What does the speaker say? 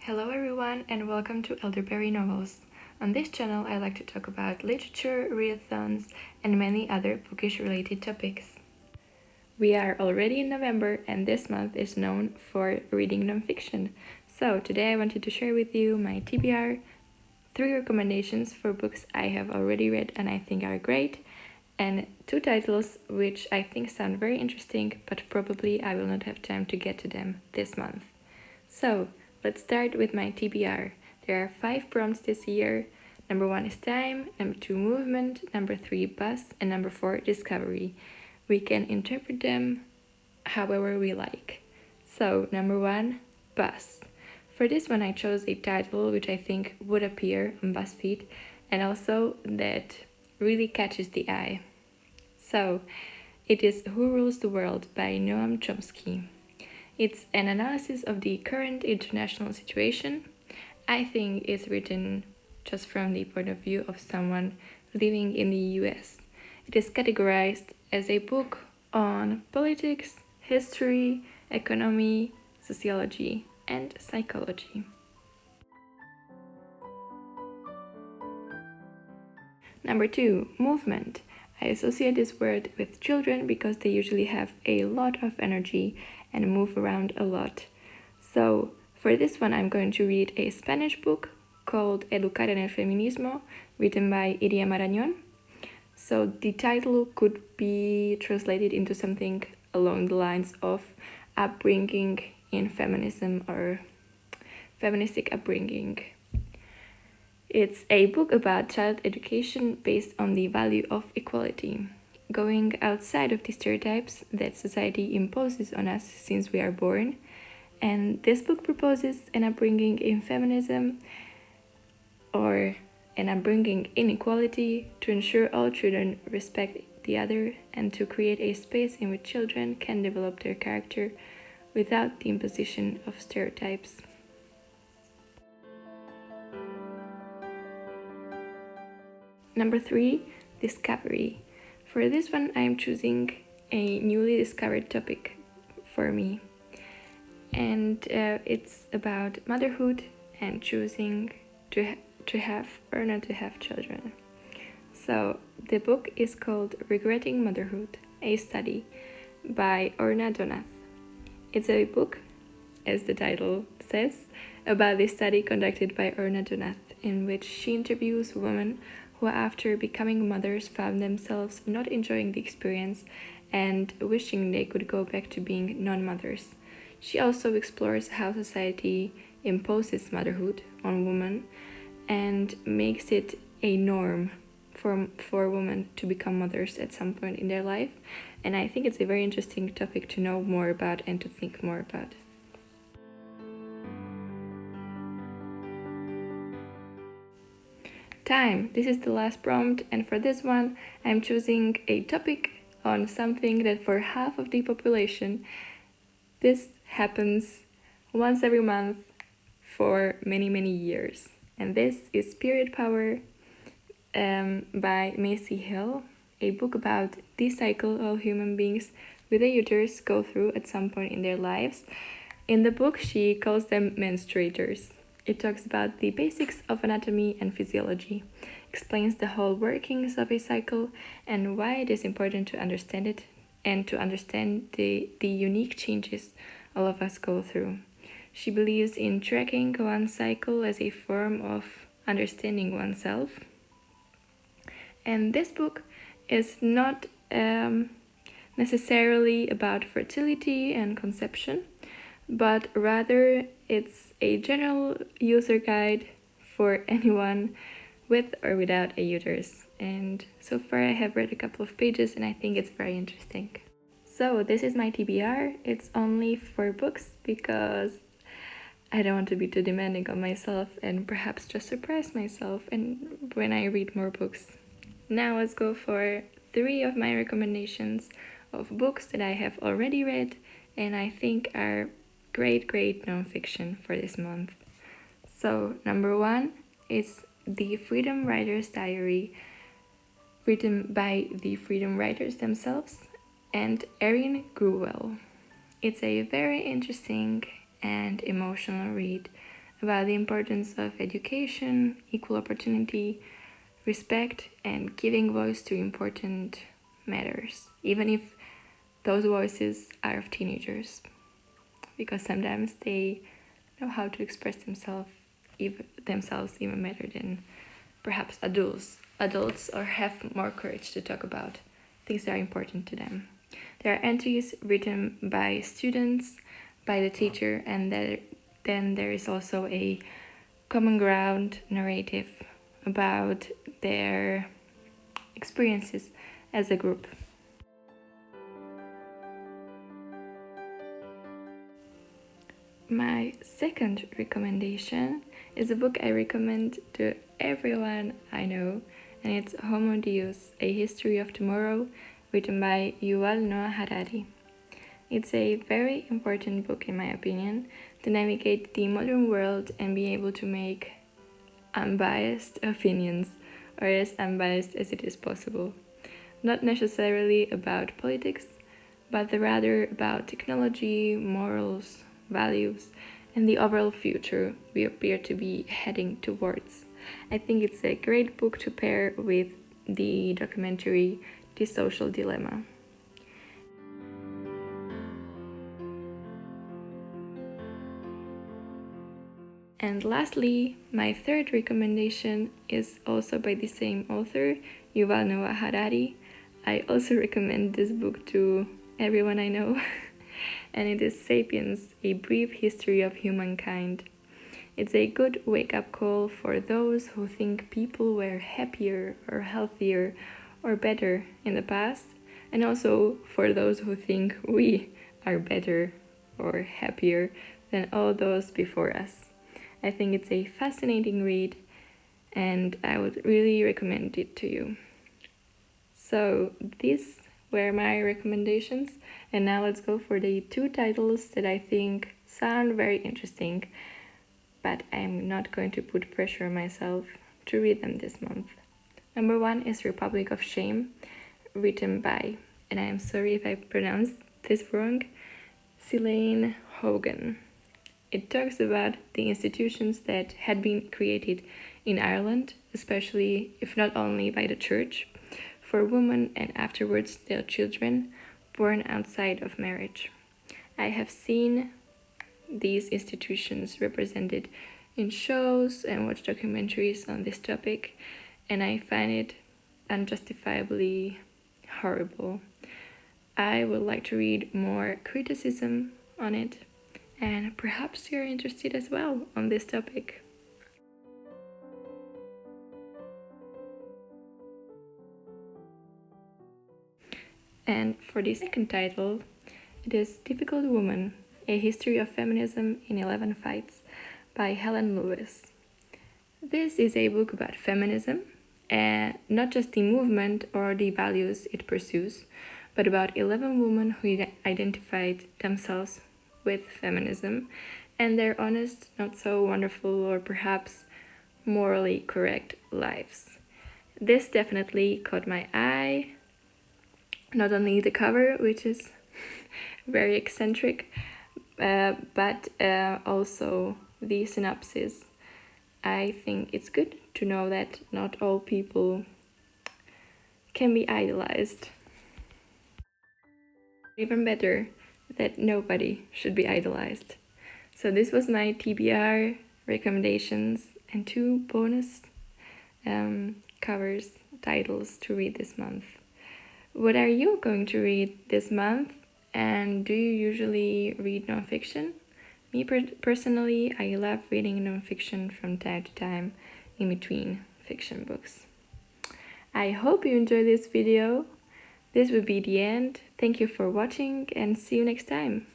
Hello everyone and welcome to Elderberry Novels. On this channel I like to talk about literature, readathons, and many other bookish related topics. We are already in November and this month is known for reading nonfiction. So today I wanted to share with you my TBR, 3 recommendations for books I have already read and I think are great, and 2 titles which I think sound very interesting but probably I will not have time to get to them this month. So, let's start with my TBR. There are 5 prompts this year. Number 1 is time, number 2 movement, number 3 bus, and number 4 discovery. We can interpret them however we like. So, number 1, bus. For this one I chose a title which I think would appear on BuzzFeed and also that really catches the eye. So, it is Who Rules the World by Noam Chomsky. It's an analysis of the current international situation. I think it's written just from the point of view of someone living in the US. It is categorized as a book on politics, history, economy, sociology, and psychology. Number 2, movement. I associate this word with children because they usually have a lot of energy and move around a lot. So for this one I'm going to read a Spanish book called Educar en el feminismo, written by Iria Marañón. So the title could be translated into something along the lines of upbringing in feminism or feministic upbringing. It's a book about child education based on the value of equality, going outside of the stereotypes that society imposes on us since we are born. And this book proposes an upbringing in feminism or an upbringing in equality to ensure all children respect the other and to create a space in which children can develop their character without the imposition of stereotypes. Number 3, discovery. For this one, I am choosing a newly discovered topic for me. And it's about motherhood and choosing to have or not to have children. So the book is called Regretting Motherhood, a Study by Orna. It's a book, as the title says, about the study conducted by Orna, in which she interviews women who after becoming mothers found themselves not enjoying the experience and wishing they could go back to being non-mothers. She also explores how society imposes motherhood on women and makes it a norm for women to become mothers at some point in their life. And I think it's a very interesting topic to know more about and to think more about. Time. This is the last prompt, and for this one I'm choosing a topic on something that for half of the population this happens once every month for many years, and this is Period Power by Maisie, a book about the cycle all human beings with a uterus go through at some point in their lives. In the book she calls them menstruators. It talks about the basics of anatomy and physiology, explains the whole workings of a cycle and why it is important to understand it and to understand the unique changes all of us go through. She believes in tracking one's cycle as a form of understanding oneself. And this book is not necessarily about fertility and conception, but rather it's a general user guide for anyone with or without a uterus. And so far I have read a couple of pages and I think it's very interesting. So this is my TBR. It's only 4 books because I don't want to be too demanding on myself and perhaps just surprise myself and when I read more books. Now let's go for 3 of my recommendations of books that I have already read and I think are great nonfiction for this month. So number 1 is The Freedom Writer's Diary, written by the freedom writers themselves, and Erin Gruwell. It's a very interesting and emotional read about the importance of education, equal opportunity, respect, and giving voice to important matters, even if those voices are of teenagers, because sometimes they know how to express themselves even better than perhaps adults, or have more courage to talk about things that are important to them. There are entries written by students, by the teacher, and then there is also a common ground narrative about their experiences as a group. My second recommendation is a book I recommend to everyone I know, and it's Homo, Deus, A History of Tomorrow, written by Yuval Noah Harari. It's a very important book, in my opinion, to navigate the modern world and be able to make unbiased opinions, or as unbiased as it is possible. Not necessarily about politics, but rather about technology, morals, values, and the overall future we appear to be heading towards. I think it's a great book to pair with the documentary The Social Dilemma. And lastly, my third recommendation is also by the same author, Yuval Noah Harari. I also recommend this book to everyone I know, and it is Sapiens, A Brief History of Humankind. It's a good wake-up call for those who think people were happier or healthier or better in the past, and also for those who think we are better or happier than all those before us. I think it's a fascinating read, and I would really recommend it to you. So these were my recommendations, and now let's go for the two titles that I think sound very interesting, but I'm not going to put pressure on myself to read them this month. Number one is Republic of Shame, written by, and I am sorry if I pronounced this wrong, Caelainn Hogan. It talks about the institutions that had been created in Ireland, especially, if not only by the church, for women and afterwards their children born outside of marriage. I have seen these institutions represented in shows and watched documentaries on this topic, and I find it unjustifiably horrible. I would like to read more criticism on it, and perhaps you're interested as well on this topic. And for the second title, it is Difficult Woman, A History of Feminism in 11 Fights by Helen Lewis. This is a book about feminism, and not just the movement or the values it pursues, but about 11 women who identified themselves with feminism and their honest, not so wonderful, or perhaps morally correct lives. This definitely caught my eye. Not only the cover, which is very eccentric, but also the synopsis. I think it's good to know that not all people can be idolized. Even better, that nobody should be idolized. So this was my TBR recommendations and two bonus titles to read this month. What are you going to read this month? And do you usually read nonfiction? Me personally, I love reading nonfiction from time to time in between fiction books. I hope you enjoyed this video. This will be the end. Thank you for watching and see you next time.